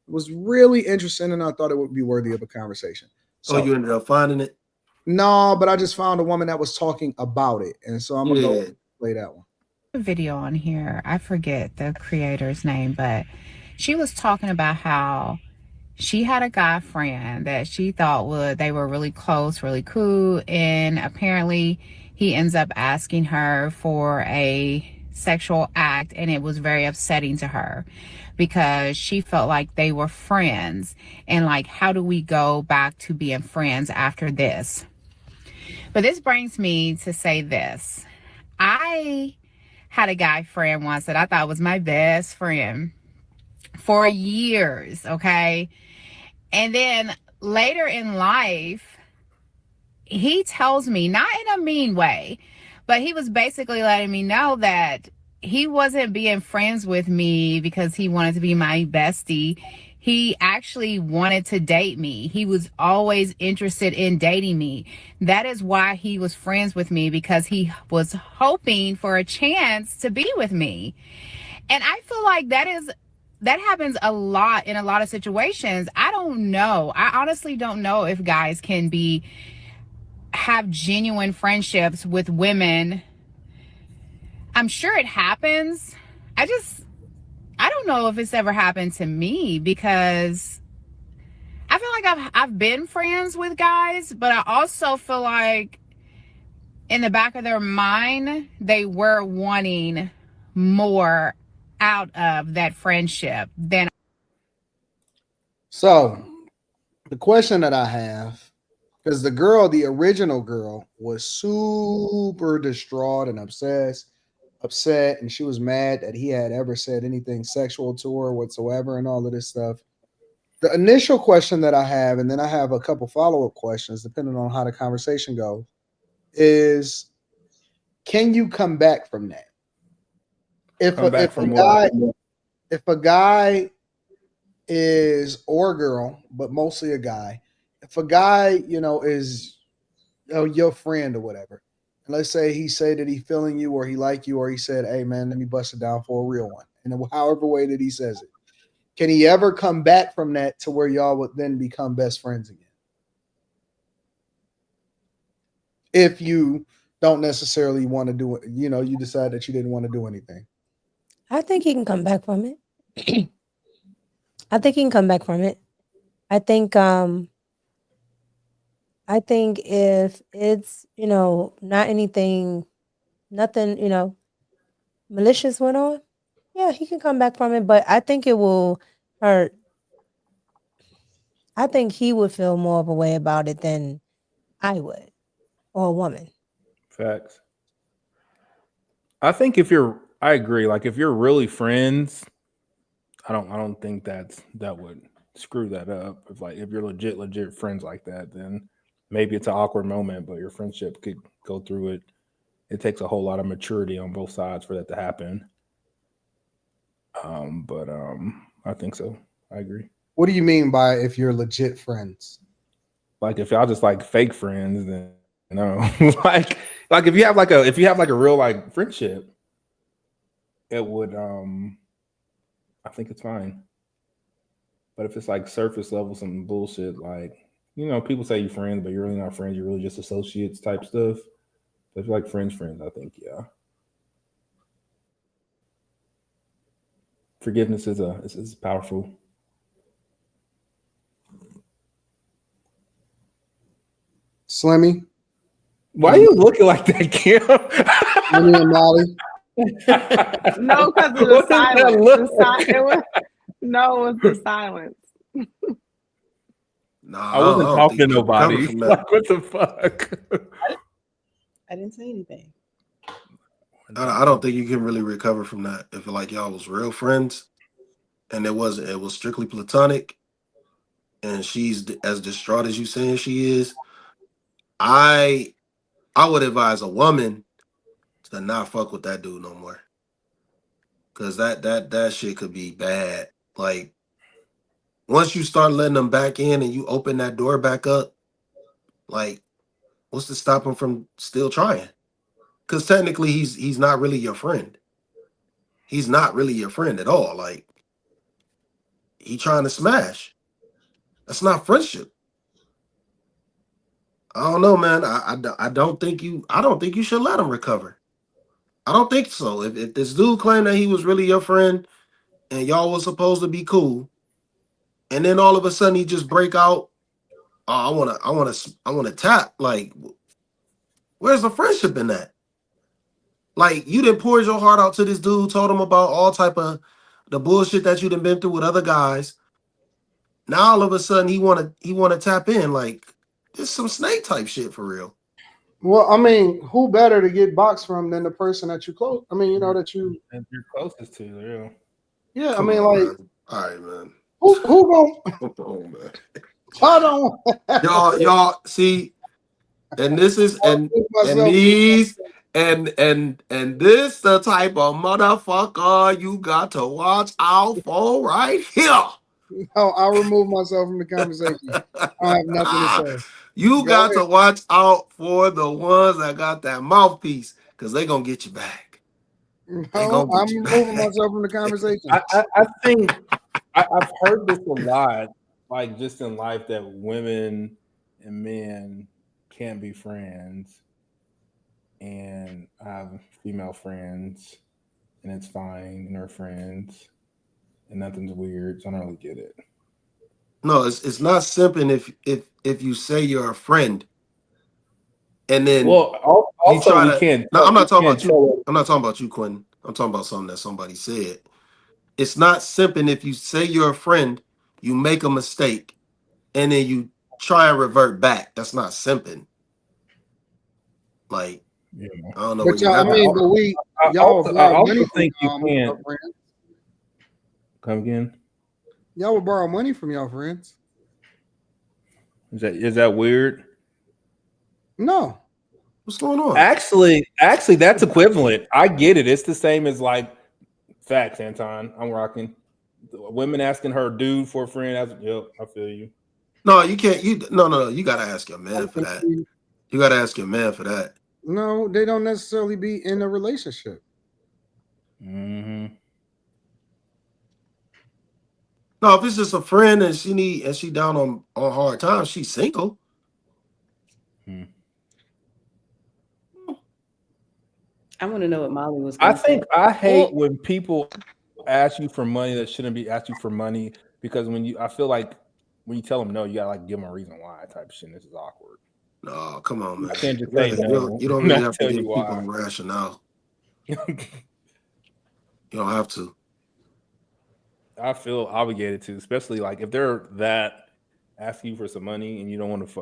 was really interesting, and I thought it would be worthy of a conversation. Oh, So you ended up finding it? no, but I just found a woman that was talking about it, and so I'm gonna go Yeah. play that one. A video on here. I forget the creator's name, but she was talking about how she had a guy friend that she thought they were really close, really cool, and apparently he ends up asking her for a sexual act, and it was very upsetting to her because she felt like they were friends, and like, how do we go back to being friends after this? But this brings me to say this. I had a guy friend once that I thought was my best friend for years, okay? And then later in life, he tells me, not in a mean way, but he was basically letting me know that he wasn't being friends with me because he wanted to be my bestie. He actually wanted to date me. He was always interested in dating me. That is why he was friends with me, because he was hoping for a chance to be with me. And I feel like that happens a lot in a lot of situations. I don't know. I honestly don't know if guys can be have genuine friendships with women. I'm sure it happens. I don't know if it's ever happened to me, because I feel like I've been friends with guys, but I also feel like in the back of their mind they were wanting more out of that friendship than. So the question that I have, because the girl, the original girl, was super distraught and upset, and she was mad that he had ever said anything sexual to her whatsoever, and all of this stuff. The initial question that I have, and then I have a couple follow-up questions depending on how the conversation goes, is can you come back from that? If Come a, back if a from what? guy if a guy is, or a girl, but mostly a guy, if a guy, is, your friend or whatever, and let's say he said that he feeling you or he like you, or he said, hey man, let me bust it down for a real one, and however way that he says it, can he ever come back from that to where y'all would then become best friends again? If you don't necessarily want to do it, you decide that you didn't want to do anything. I think he can come back from it. I think he can come back from it. I think I think if it's, not anything, nothing, malicious went on, yeah, he can come back from it. But I think it will hurt. I think he would feel more of a way about it than I would, or a woman. Facts. I agree. Like if you're really friends, I don't think that would screw that up. If you're legit friends like that, then maybe it's an awkward moment, but your friendship could go through it. It takes a whole lot of maturity on both sides for that to happen. But I think so. I agree. What do you mean by if you're legit friends? Like if y'all just like fake friends, then no. like if you have like a real like friendship, it would I think it's fine. But if it's like surface level some bullshit, like people say you're friends, but you're really not friends, you're really just associates type stuff. But if you're like friends, I think yeah. Forgiveness is powerful. Slimmy, Why are you looking like that, Kim? Slimmy and Molly. No, because of the What is that silence. look? It was, no, it was the silence. Nah, I wasn't I don't think talking to you can recover nobody. from that. Like, what the fuck? I didn't say anything. I don't think you can really recover from that if like y'all was real friends and it was strictly platonic and she's as distraught as you saying she is. I would advise a woman to not fuck with that dude no more. Cause that shit could be bad. Like once you start letting them back in and you open that door back up, like what's to stop him from still trying? Because technically he's not really your friend. He's not really your friend at all. Like he trying to smash. That's not friendship. I don't know, man. I don't think you should let him recover. I don't think so. If this dude claimed that he was really your friend and y'all was supposed to be cool, and then all of a sudden he just break out, oh, I wanna tap. Like, where's the friendship in that? Like, you didn't pour your heart out to this dude, told him about all type of the bullshit that you done been through with other guys. Now all of a sudden he wanna tap in. Like, this some snake type shit for real. Well, I mean, who better to get boxed from than the person that you close? I mean, that you. And you're closest to, yeah. Yeah, I Come mean, on, like, man. All right, man. who going? Come on, man. I don't. Y'all see, and this is I'll remove and myself. these and this the type of motherfucker you got to watch out for right here. No, I'll remove myself from the conversation. I don't have nothing to say. You Go got to watch out for the ones that got that mouthpiece, because they gonna get you back. ahead. They No, gonna I'm get you removing back. myself from the conversation. I think I've heard this a lot, like just in life, that women and men can't be friends, and I have female friends, and it's fine, and they're friends, and nothing's weird. So I don't really get it. No, it's not simping if you say you're a friend and then Well, you also try we to. can't No, I'm we not talking can't about you. tell. I'm not talking about you, Quentin. I'm talking about something that somebody said. It's not simping if you say you're a friend, you make a mistake, and then you try and revert back. That's not simping. Like, You know. I don't know where But you y'all, I got that mean, from. y'all will I borrow also money think you from can't your friends. come again. Y'all will borrow money from your friends. Is that weird? No, What's going on? Actually, that's equivalent. I get it. It's the same as like facts, Anton. I'm rocking. Women asking her dude for a friend. Yep, I feel you. No, you can't. No. You gotta ask your man for that. You gotta ask your man for that. no, they don't necessarily be in a relationship. Mm-hmm. No, if it's just a friend and she down on hard times, she's single. Hmm. I want to know what Molly was I going to say. think I hate Well, when people ask you for money that shouldn't be asked you for money, because I feel like when you tell them no, you gotta like give them a reason why type of shit. This is awkward. No, come on, I man. can't just say no You don't and really not have to tell you give people why. a rationale. You don't have to. I feel obligated to, especially like if they're that asking you for some money and you don't want to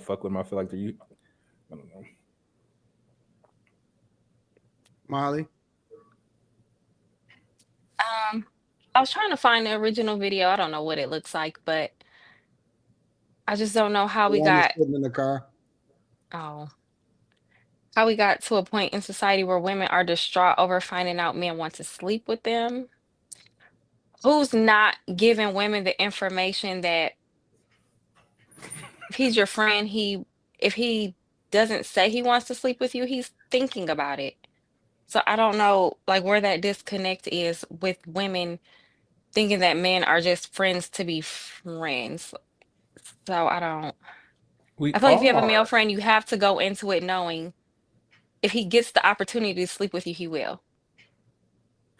fuck with them. I feel like you. I don't know. Molly, Um, I was trying to find the original video. I don't know what it looks like, but I just don't know how the we one that's got sitting in the car. oh, how we got to a point in society where women are distraught over finding out men want to sleep with them. Who's not giving women the information that if he's your friend, if he doesn't say he wants to sleep with you, he's thinking about it. So I don't know like where that disconnect is with women thinking that men are just friends to be friends. So I don't. We I feel like if you have a are. male friend, you have to go into it knowing if he gets the opportunity to sleep with you, he will.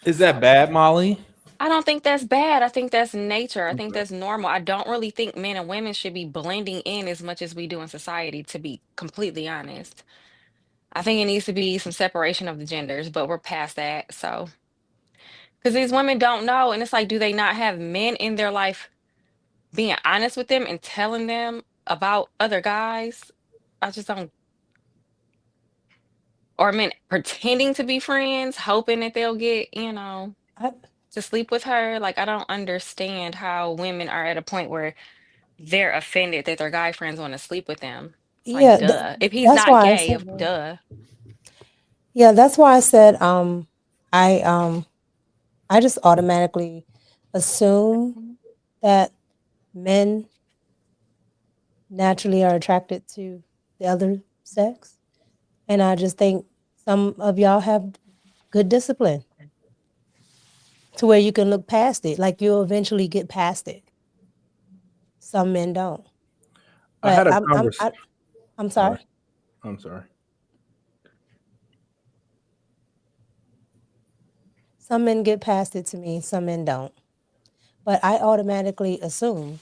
Is that bad, Molly? I don't think that's bad. I think that's nature. I think Okay. that's normal. I don't really think men and women should be blending in as much as we do in society, to be completely honest. I think it needs to be some separation of the genders, but we're past that. So, because these women don't know. And it's like, do they not have men in their life being honest with them and telling them about other guys? I just don't. Or men pretending to be friends, hoping that they'll get, I, to sleep with her. Like, I don't understand how women are at a point where they're offended that their guy friends want to sleep with them. It's like, yeah, duh. If he's that's not why I gay, said if that. duh. Yeah, that's why I said I I just automatically assume that men naturally are attracted to the other sex, and I just think some of y'all have good discipline. to where you can look past it. Like you'll eventually get past it. Some men don't. I But had a conversation. I'm Sorry. sorry. I'm sorry. Some men get past it to me, some men don't. But I automatically assume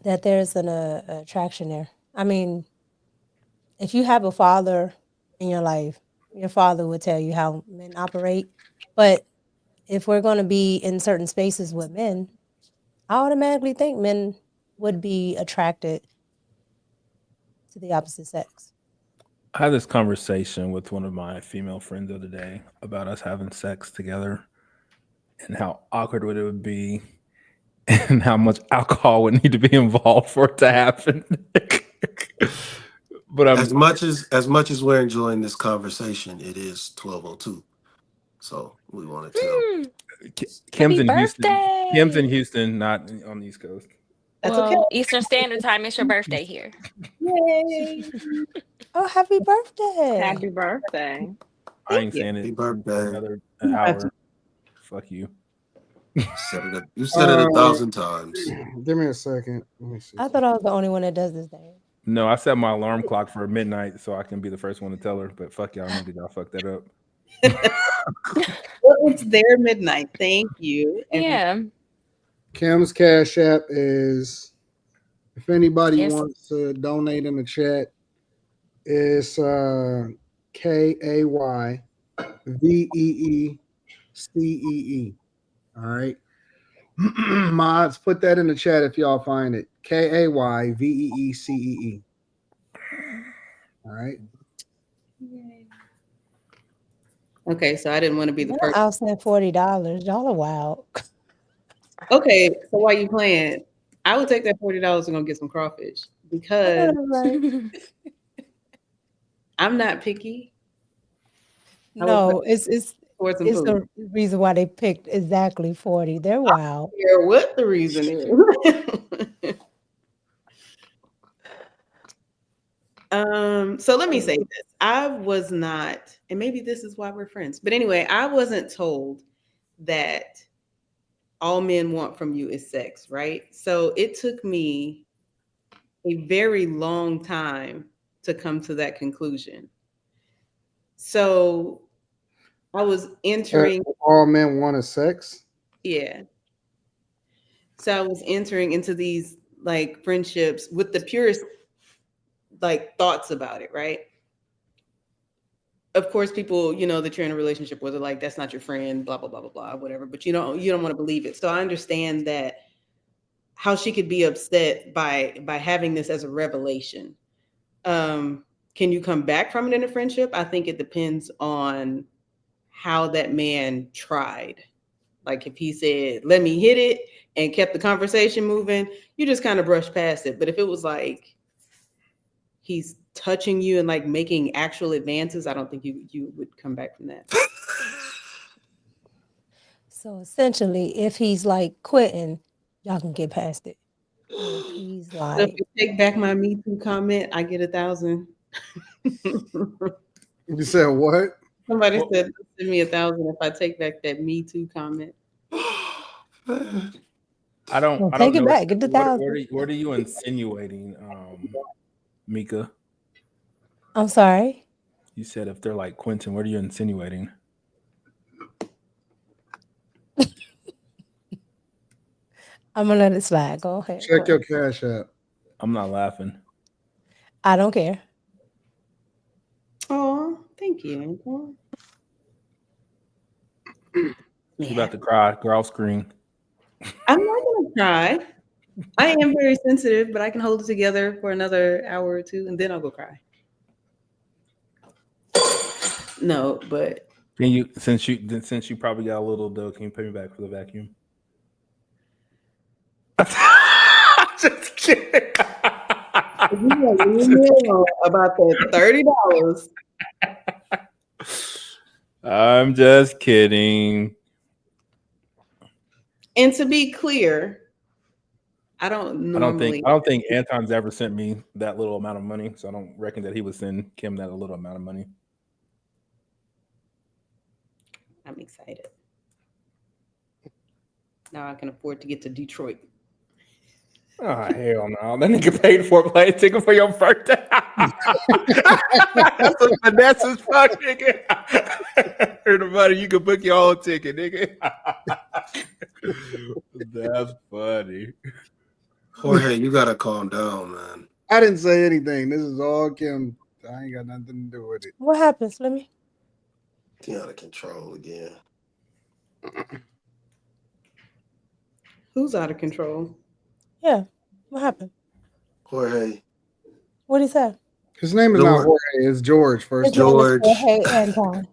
that there's an attraction there. I mean, if you have a father in your life, your father would tell you how men operate. But if we're going to be in certain spaces with men, I automatically think men would be attracted to the opposite sex. I had this conversation with one of my female friends the other day about us having sex together and how awkward it would be and how much alcohol would need to be involved for it to happen. But As much as we're enjoying this conversation, it is 12:02. So we wanted to. Mm, Kim's happy in Houston. Kim's in birthday. Houston, not on the East Coast. That's okay. Well, Eastern Standard Time, it's your birthday here. Yay. Oh, happy birthday. Happy birthday. I Thank ain't you. saying Happy it birthday. another You don't have to. hour. Fuck you. You said it 1,000 times. Give me a second. Let me see. I thought I was the only one that does this day. No, I set my alarm clock for midnight so I can be the first one to tell her. But fuck y'all niggas, y'all fucked that up. Well, it's their midnight. Thank you. Yeah. Kim's Cash App is, if anybody Yes. wants to donate in the chat, it's KAYVEECEE. All right. Mods, put that in the chat if y'all find it. KAYVEECEE. All right. Okay, so I didn't want to be the first. I'll send $40. Y'all are wild. Okay, so why you playing? I would take that $40 and go get some crawfish because I'm not picky. No, it's Towards some it's food. the reason why they picked exactly 40. They're wild. I don't care what the reason is. So let me say this. I was not, and maybe this is why we're friends, but anyway, I wasn't told that all men want from you is sex, right? So it took me a very long time to come to that conclusion. So I was entering. All men want is sex. Yeah. So I was entering into these like friendships with the purest like thoughts about it, right? Of course, people, that you're in a relationship with are like, that's not your friend, blah, blah, blah, blah, blah, whatever. But you don't want to believe it. So I understand that how she could be upset by having this as a revelation. Can you come back from it in a friendship? I think it depends on how that man tried. Like if he said, let me hit it and kept the conversation moving, you just kind of brush past it. But if it was like he's touching you and like making actual advances, I don't think you would come back from that. So essentially, if he's like quitting, y'all can get past it. If he's So if like, you take back my Me Too comment, I get 1,000. You said what? Somebody said send me 1,000 if I take back that Me Too comment. I don't take it know. back, get the 1,000. What are you insinuating, Mika? I'm sorry. You said if they're like Quentin, what are you insinuating? I'm gonna let it slide. Go ahead. Check your Cash App. I'm not laughing. I don't care. Oh, thank you. She's about to cry. Girl screen. I'm not gonna cry. I am very sensitive, but I can hold it together for another hour or two, and then I'll go cry. No, but Can you since you probably got a little dough, can you pay me back for the vacuum? Just kidding. you gonna leave me alone about that $30. I'm just kidding. And to be clear, I don't normally. I don't think Anton's ever sent me that little amount of money, so I don't reckon that he would send Kim that little amount of money. I'm excited. Now I can afford to get to Detroit. Oh hell no! That nigga paid for a plane ticket for your birthday. That's a finesse as fuck, nigga. Heard about it? You can book your own ticket, nigga. That's funny. Jorge, you gotta calm down, man. I didn't say anything. This is all Kim. I ain't got nothing to do with it. What happens? Let me. He out of control again. Who's out of control? Yeah. What happened? Jorge. What did he say? His name is not Jorge. It's George. First, His name is George. Jorge Anton.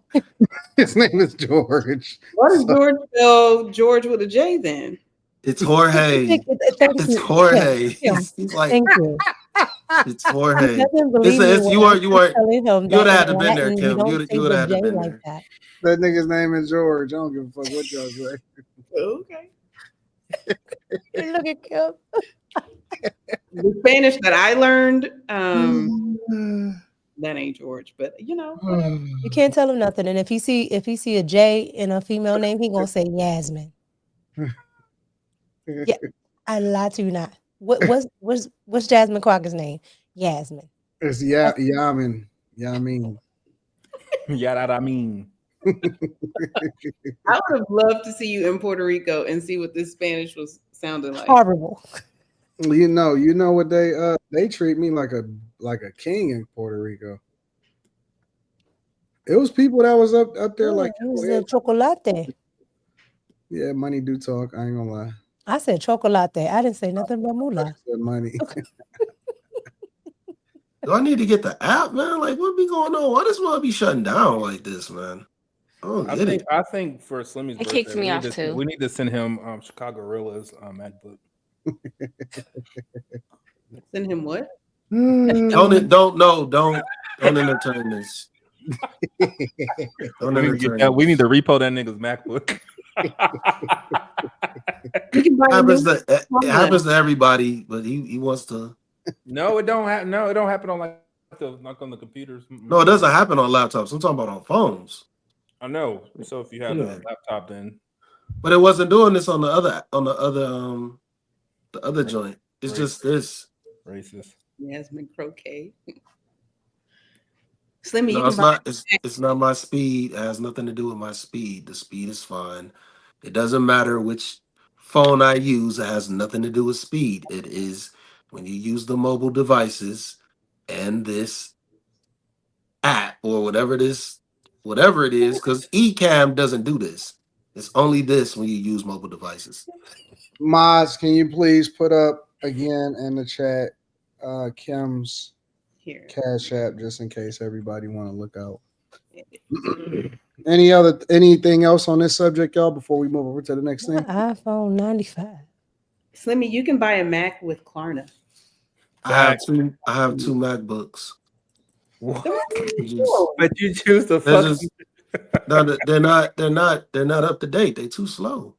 his name is George. What is George spell George with a J then? It's Jorge. Thank It's you. Jorge. Kim. He's like, Thank you. it's Jorge. He doesn't believe me You when I weren't. keep telling him You would that have had in to been there, Latin, Kim. you don't You say would the have had J to been like there. that. That nigga's name is George. I don't give a fuck what y'all say. Okay. Look at Kim. The Spanish that I learned, that ain't George, but you know, whatever. You can't tell him nothing. And if he see a J in a female name, he gonna say Yasmin. Yeah, I lie to you not. What's Jasmine Crocker's name? Yasmin. It's Yamin. Yamin. Yeah, that I mean. I would have loved to see you in Puerto Rico and see what this Spanish was sounding like. Horrible. You know what they treat me like a king in Puerto Rico. It was people that was up there like it was a chocolate. Yeah, money do talk. I ain't gonna lie. I said chocolate. I didn't say nothing about moolah. I said money. Do I need to get the app, man? Like, what be going on? Why does one be shutting down like this, man? I think for Slimmy's It kicks me off too. We need to send him Chicago Gorillas MacBook. Send him what? Don't entertain this. Don't entertain this. We need to repo that nigga's MacBook. It happens to everybody, but he wants to. No, it don't happen. No, it don't happen on on the computers. No, it doesn't happen on laptops. I'm talking about on phones. I know. So if you have a laptop, then. But it wasn't doing this on the other joint. It's just this. Racist. Yasmin Croquet. Slimmy, No, it's not. It's not my speed. It has nothing to do with my speed. The speed is fine. It doesn't matter which phone I use. It has nothing to do with speed. It is when you use the mobile devices and this app or whatever it is, because eCam doesn't do this. It's only this when you use mobile devices. Moz, can you please put up again in the chat Kim's Cash App just in case everybody want to look out. Anything else on this subject, y'all, before we move over to the next thing? iPhone 95. Slimmy, you can buy a Mac with Klarna. I have two MacBooks. What? But you choose the fucking. No, they're not up to date. They're too slow.